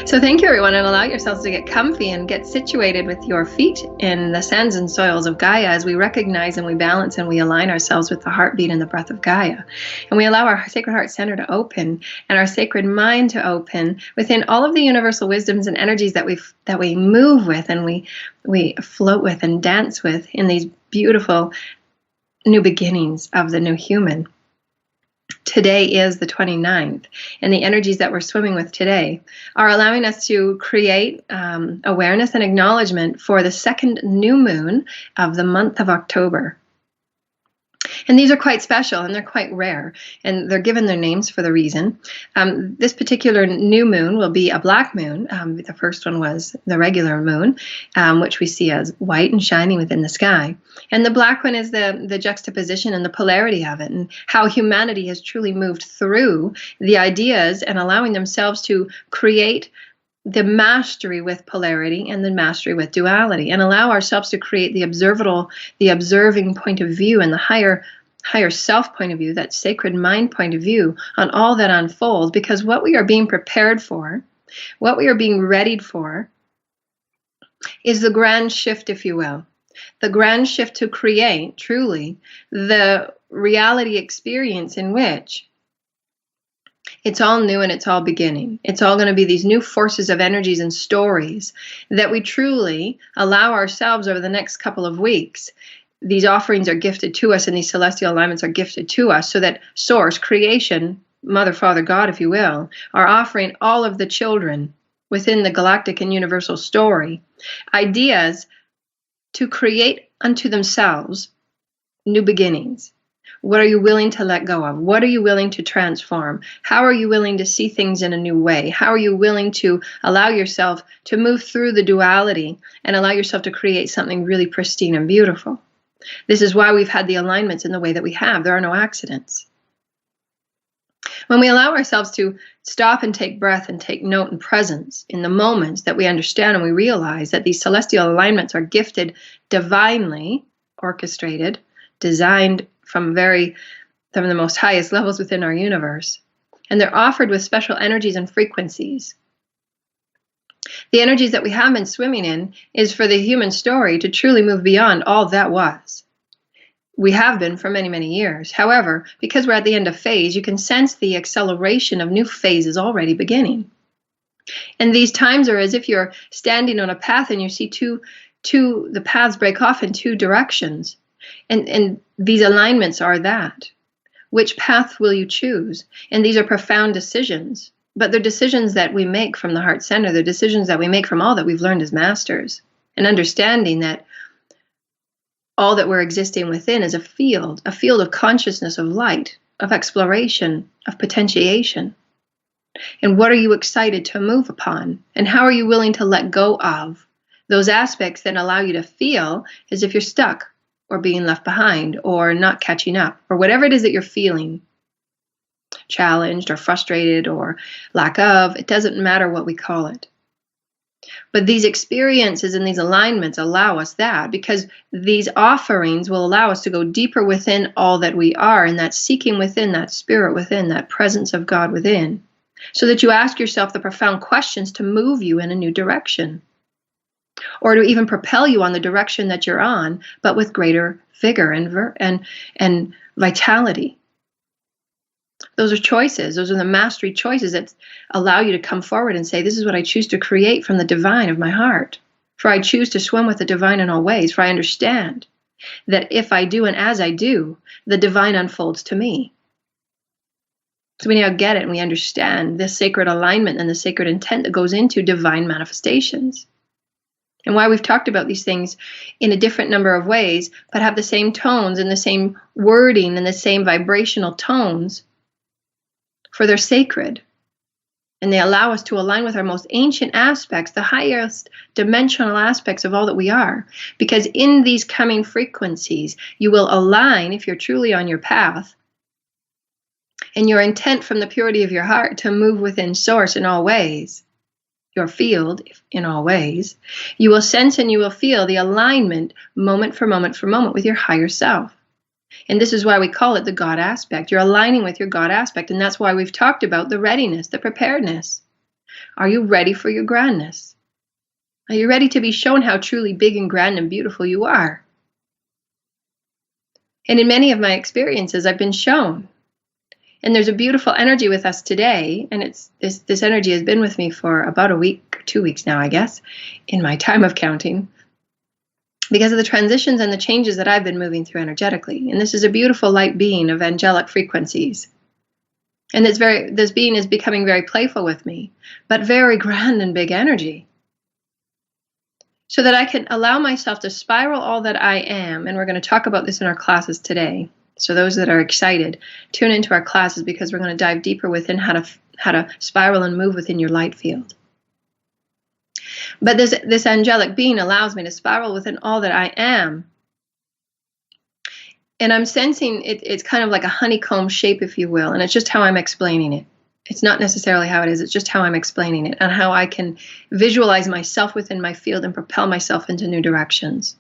So thank you, everyone, and allow yourselves to get comfy and get situated with your feet in the sands and soils of Gaia as we recognize and we balance and we align ourselves with the heartbeat and the breath of Gaia. And we allow our sacred heart center to open and our sacred mind to open within all of the universal wisdoms and energies that we move with and we float with and dance with in these beautiful new beginnings of the new human. Today is the 29th, and the energies that we're swimming with today are allowing us to create awareness and acknowledgement for the second new moon of the month of October. And these are quite special and they're quite rare, and they're given their names for the reason. This particular new moon will be a black moon. The first one was the regular moon, which we see as white and shining within the sky. And the black one is the juxtaposition and the polarity of it, and how humanity has truly moved through the ideas and allowing themselves to create the mastery with polarity and the mastery with duality, and allow ourselves to create the observing point of view and the higher self point of view, that sacred mind point of view on all that unfolds. Because what we are being prepared for, what we are being readied for, is the grand shift, if you will. The grand shift to create truly the reality experience in which it's all new and it's all beginning. It's all going to be these new forces of energies and stories that we truly allow ourselves over the next couple of weeks. These offerings are gifted to us and these celestial alignments are gifted to us so that Source, creation, Mother, Father, God, if you will, are offering all of the children within the galactic and universal story ideas to create unto themselves new beginnings. What are you willing to let go of? What are you willing to transform? How are you willing to see things in a new way? How are you willing to allow yourself to move through the duality and allow yourself to create something really pristine and beautiful? This is why we've had the alignments in the way that we have. There are no accidents. When we allow ourselves to stop and take breath and take note and presence in the moments that we understand and we realize that these celestial alignments are gifted, divinely orchestrated, designed from the most highest levels within our universe. And they're offered with special energies and frequencies. The energies that we have been swimming in is for the human story to truly move beyond all that was. We have been for many, many years. However, because we're at the end of phase, you can sense the acceleration of new phases already beginning. And these times are as if you're standing on a path and you see the paths break off in two directions. And these alignments are that. Which path will you choose? And these are profound decisions. But they're decisions that we make from the heart center. They're decisions that we make from all that we've learned as masters. And understanding that all that we're existing within is a field of consciousness, of light, of exploration, of potentiation. And what are you excited to move upon? And how are you willing to let go of those aspects that allow you to feel as if you're stuck, or being left behind, or not catching up, or whatever it is that you're feeling, challenged or frustrated or lack of, it doesn't matter what we call it. But these experiences and these alignments allow us that, because these offerings will allow us to go deeper within all that we are, and that seeking within, that spirit within, that presence of God within, so that you ask yourself the profound questions to move you in a new direction, or to even propel you on the direction that you're on, but with greater vigor and vitality. Those are choices. Those are the mastery choices that allow you to come forward and say, this is what I choose to create from the divine of my heart. For I choose to swim with the divine in all ways. For I understand that if I do and as I do, the divine unfolds to me. So we now get it and we understand this sacred alignment and the sacred intent that goes into divine manifestations. And why we've talked about these things in a different number of ways, but have the same tones and the same wording and the same vibrational tones, for they're sacred. And they allow us to align with our most ancient aspects, the highest dimensional aspects of all that we are. Because in these coming frequencies, you will align, if you're truly on your path, and your intent from the purity of your heart to move within Source in all ways, your field in all ways, you will sense and you will feel the alignment moment for moment for moment with your higher self. And this is why we call it the God aspect. You're aligning with your God aspect. And that's why we've talked about the readiness, the preparedness. Are you ready for your grandness? Are you ready to be shown how truly big and grand and beautiful you are? And in many of my experiences, I've been shown. And there's a beautiful energy with us today, and it's this energy has been with me for about a week, 2 weeks now, I guess, in my time of counting, because of the transitions and the changes that I've been moving through energetically. And this is a beautiful light being of angelic frequencies. And this being is becoming very playful with me, but very grand and big energy. So that I can allow myself to spiral all that I am, and we're going to talk about this in our classes today. So those that are excited, tune into our classes, because we're going to dive deeper within how to spiral and move within your light field. But this angelic being allows me to spiral within all that I am. And I'm sensing it's kind of like a honeycomb shape, if you will, and it's just how I'm explaining it. It's not necessarily how it is, it's just how I'm explaining it and how I can visualize myself within my field and propel myself into new directions.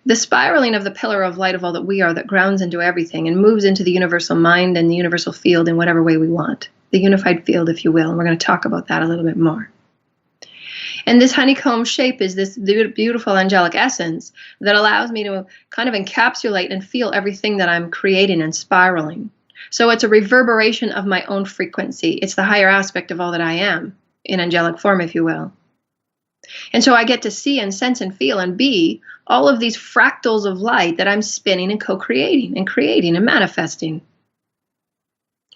The spiraling of the pillar of light of all that we are, that grounds into everything and moves into the universal mind and the universal field in whatever way we want. The unified field, if you will, and we're going to talk about that a little bit more. And this honeycomb shape is this beautiful angelic essence that allows me to kind of encapsulate and feel everything that I'm creating and spiraling. So it's a reverberation of my own frequency. It's the higher aspect of all that I am, in angelic form, if you will. And so I get to see and sense and feel and be all of these fractals of light that I'm spinning and co-creating and creating and manifesting.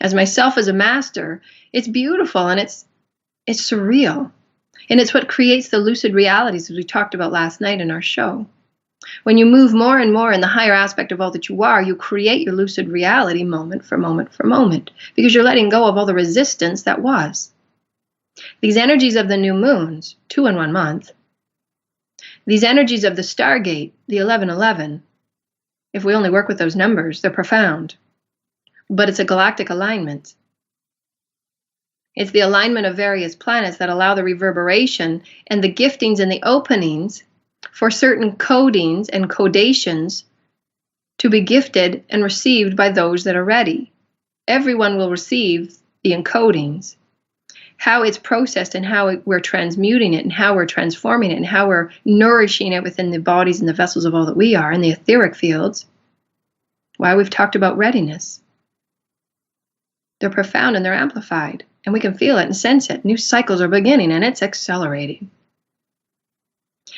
As myself as a master, it's beautiful and it's surreal. And it's what creates the lucid realities, as we talked about last night in our show. When you move more and more in the higher aspect of all that you are, you create your lucid reality moment for moment for moment, because you're letting go of all the resistance that was. These energies of the new moons, 2 in 1 month, these energies of the Stargate, the 1111, if we only work with those numbers, they're profound. But it's a galactic alignment. It's the alignment of various planets that allow the reverberation and the giftings and the openings for certain codings and codations to be gifted and received by those that are ready. Everyone will receive the encodings. How it's processed and how we're transmuting it and how we're transforming it and how we're nourishing it within the bodies and the vessels of all that we are in the etheric fields. Why we've talked about readiness. They're profound and they're amplified, and we can feel it and sense it. New cycles are beginning and it's accelerating.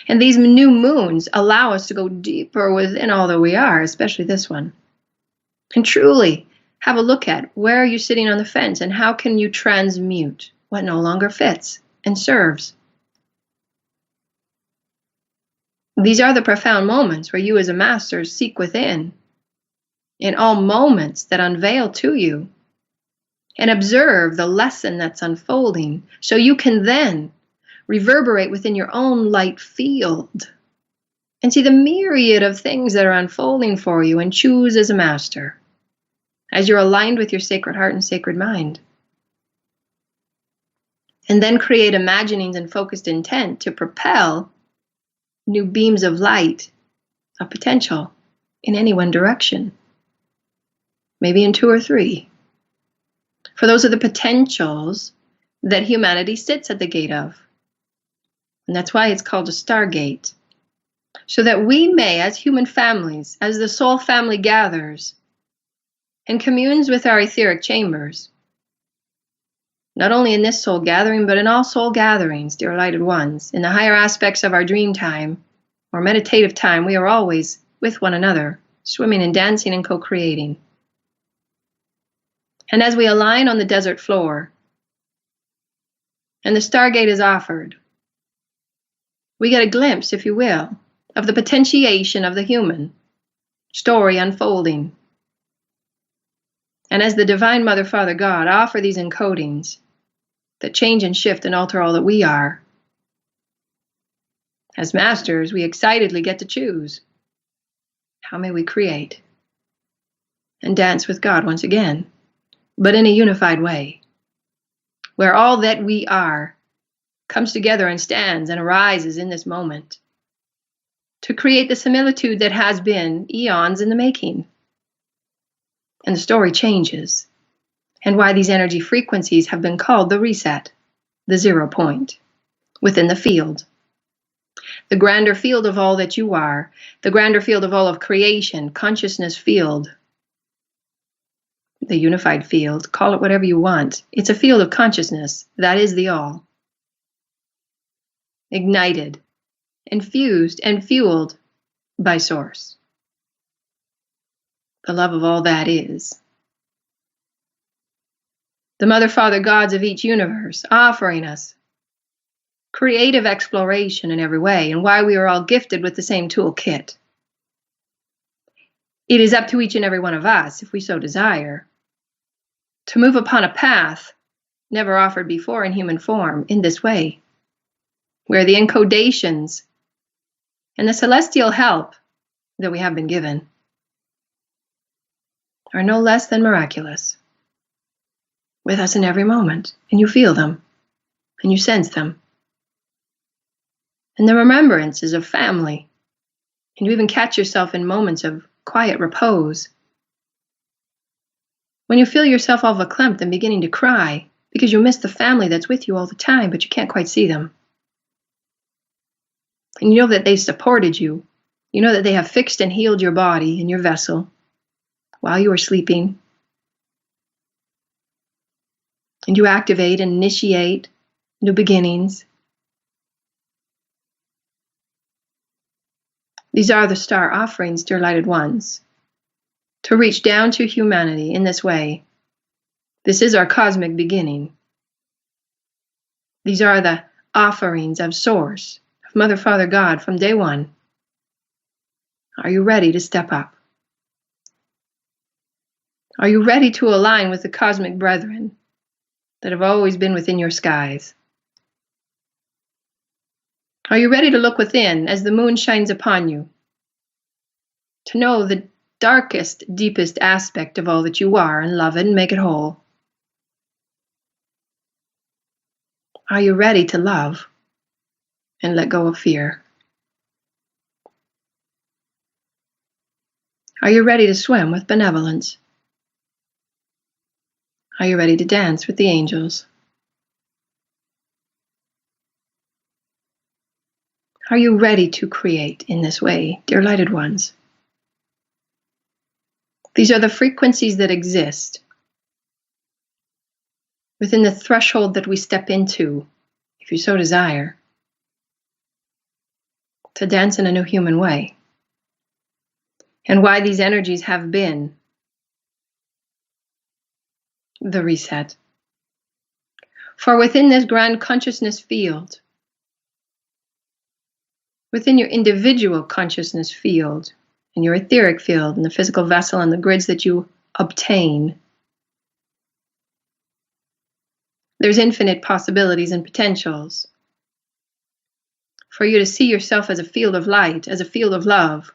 And these new moons allow us to go deeper within all that we are, especially this one. And truly have a look at where are you sitting on the fence and how can you transmute what no longer fits and serves. These are the profound moments where you as a master seek within in all moments that unveil to you and observe the lesson that's unfolding so you can then reverberate within your own light field and see the myriad of things that are unfolding for you and choose as a master as you're aligned with your sacred heart and sacred mind. And then create imaginings and focused intent to propel new beams of light, of potential, in any one direction. Maybe in 2 or 3. For those are the potentials that humanity sits at the gate of. And that's why it's called a Stargate. So that we may, as human families, as the soul family gathers and communes with our etheric chambers, not only in this soul gathering, but in all soul gatherings, dear lighted ones, in the higher aspects of our dream time or meditative time, we are always with one another, swimming and dancing and co-creating. And as we align on the desert floor, and the Stargate is offered, we get a glimpse, if you will, of the potentiation of the human story unfolding. And as the Divine Mother, Father, God offer these encodings that change and shift and alter all that we are, as masters, we excitedly get to choose. How may we create and dance with God once again, but in a unified way, where all that we are comes together and stands and arises in this moment to create the similitude that has been eons in the making. And the story changes, and why these energy frequencies have been called the reset. the 0 point, within the field. The grander field of all that you are, the grander field of all of creation, consciousness field, the unified field, call it whatever you want. It's a field of consciousness. That is the all. Ignited, infused, and fueled by Source. The love of all that is. The Mother, Father, gods of each universe offering us creative exploration in every way, and why we are all gifted with the same toolkit. It is up to each and every one of us, if we so desire, to move upon a path never offered before in human form in this way, where the encodations and the celestial help that we have been given are no less than miraculous, with us in every moment, and you feel them, and you sense them. And the remembrances of family, and you even catch yourself in moments of quiet repose, when you feel yourself all verklempt and beginning to cry because you miss the family that's with you all the time, but you can't quite see them. And you know that they supported you. You know that they have fixed and healed your body and your vessel while you were sleeping. And you activate and initiate new beginnings. These are the star offerings, dear lighted ones, to reach down to humanity in this way. This is our cosmic beginning. These are the offerings of Source, of Mother, Father, God from day one. Are you ready to step up? Are you ready to align with the cosmic brethren that have always been within your skies? Are you ready to look within as the moon shines upon you, to know the darkest, deepest aspect of all that you are and love it and make it whole? Are you ready to love and let go of fear? Are you ready to swim with benevolence? Are you ready to dance with the angels? Are you ready to create in this way, dear lighted ones? These are the frequencies that exist within the threshold that we step into, if you so desire, to dance in a new human way. And why these energies have been the reset. For within this grand consciousness field, within your individual consciousness field, and your etheric field, and the physical vessel, and the grids that you obtain, there's infinite possibilities and potentials for you to see yourself as a field of light, as a field of love,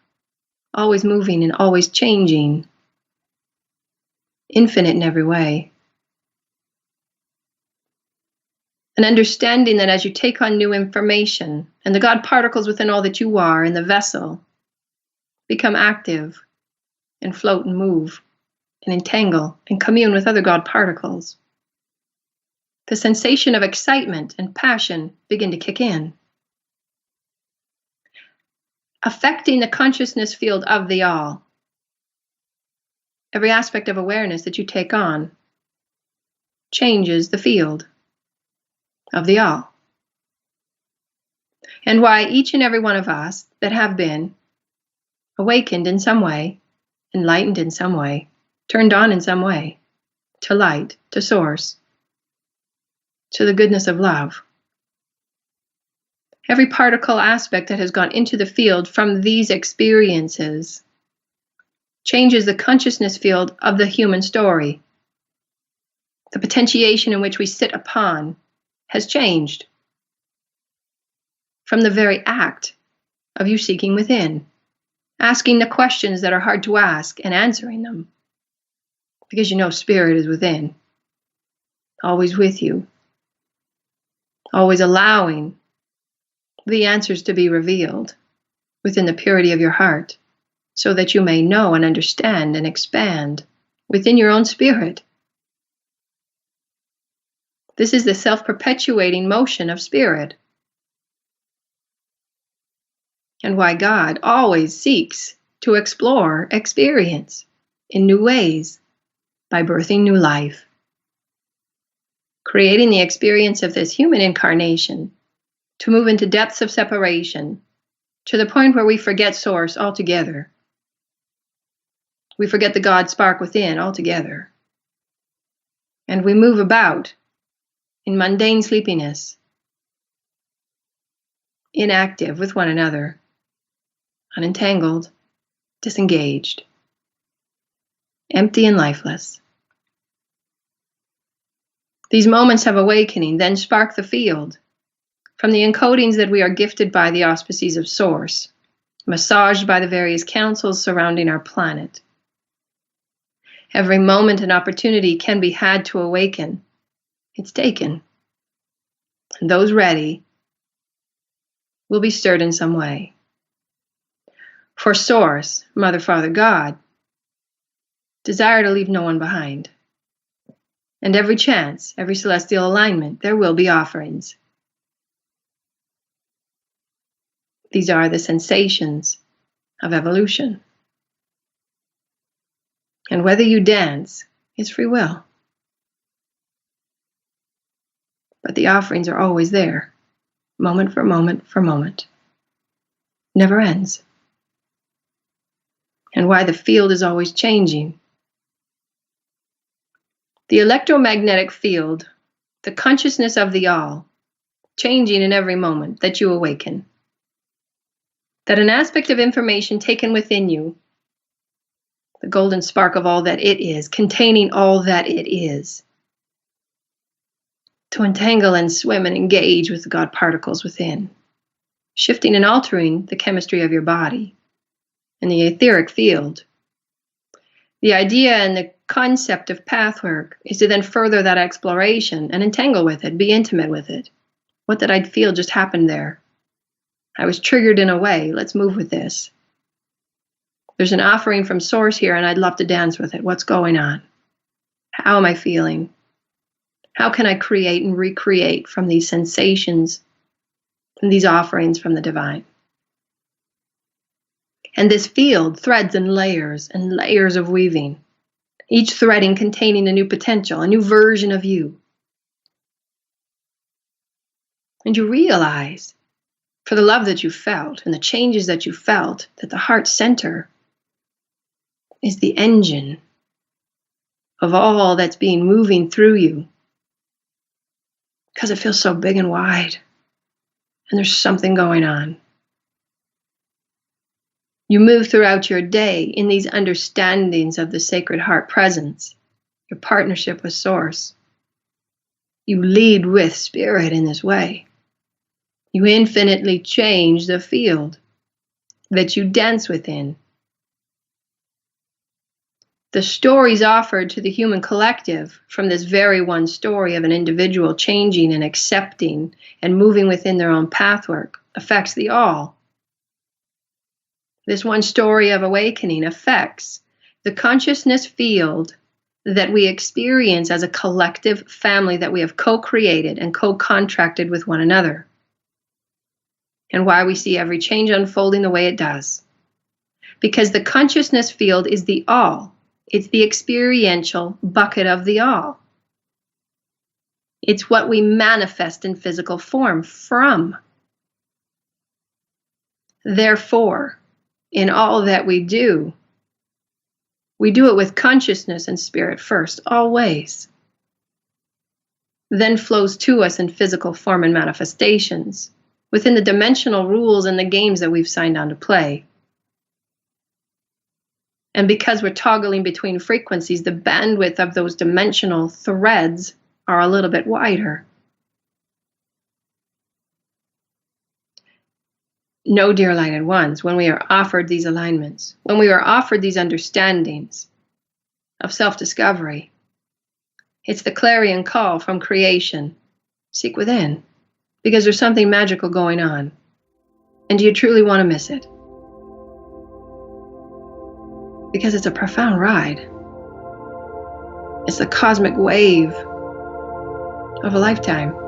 always moving and always changing, infinite in every way. And understanding that as you take on new information, and the God particles within all that you are in the vessel become active and float and move and entangle and commune with other God particles, the sensation of excitement and passion begin to kick in, affecting the consciousness field of the all. Every aspect of awareness that you take on changes the field of the all. And why each and every one of us that have been awakened in some way, enlightened in some way, turned on in some way, to light, to Source, to the goodness of love. Every particle aspect that has gone into the field from these experiences changes the consciousness field of the human story. The potentiation in which we sit upon has changed from the very act of you seeking within, asking the questions that are hard to ask and answering them, because you know Spirit is within, always with you, always allowing the answers to be revealed within the purity of your heart, so that you may know and understand and expand within your own spirit This is the self-perpetuating motion of spirit. And why God always seeks to explore experience in new ways by birthing new life, creating the experience of this human incarnation to move into depths of separation to the point where we forget source altogether. We forget the God spark within altogether. And we move about in mundane sleepiness, inactive with one another, unentangled, disengaged, empty and lifeless. These moments of awakening then spark the field from the encodings that we are gifted by the auspices of Source, massaged by the various councils surrounding our planet. Every moment and opportunity can be had to awaken. It's taken. And those ready will be stirred in some way. For Source, Mother, Father, God, desire to leave no one behind. And every chance, every celestial alignment, there will be offerings. These are the sensations of evolution. And whether you dance, it's free will. But the offerings are always there, moment for moment for moment. Never ends. And why the field is always changing. The electromagnetic field, the consciousness of the all, changing in every moment that you awaken. That an aspect of information taken within you, the golden spark of all that it is, containing all that it is, to entangle and swim and engage with the God particles within, shifting and altering the chemistry of your body and the etheric field. The idea and the concept of pathwork is to then further that exploration and entangle with it, be intimate with it. What did I feel just happened there? I was triggered in a way. Let's move with this. There's an offering from Source here, and I'd love to dance with it. What's going on? How am I feeling? How can I create and recreate from these sensations, from these offerings from the divine? And this field threads and layers of weaving, each threading containing a new potential, a new version of you. And you realize, for the love that you felt and the changes that you felt, that the heart center is the engine of all that's being moving through you. Because it feels so big and wide, and there's something going on. You move throughout your day in these understandings of the Sacred Heart presence, your partnership with Source. You lead with Spirit in this way. You infinitely change the field that you dance within. The stories offered to the human collective from this very one story of an individual changing and accepting and moving within their own pathwork affects the all. This one story of awakening affects the consciousness field that we experience as a collective family that we have co-created and co-contracted with one another. And why we see every change unfolding the way it does. Because the consciousness field is the all. It's the experiential bucket of the all. It's what we manifest in physical form from. Therefore, in all that we do it with consciousness and spirit first, always. Then flows to us in physical form and manifestations, within the dimensional rules and the games that we've signed on to play. And because we're toggling between frequencies, the bandwidth of those dimensional threads are a little bit wider. No, dear lighted ones, when we are offered these alignments, when we are offered these understandings of self-discovery, it's the clarion call from creation. Seek within, because there's something magical going on. And do you truly want to miss it? Because it's a profound ride. It's the cosmic wave of a lifetime.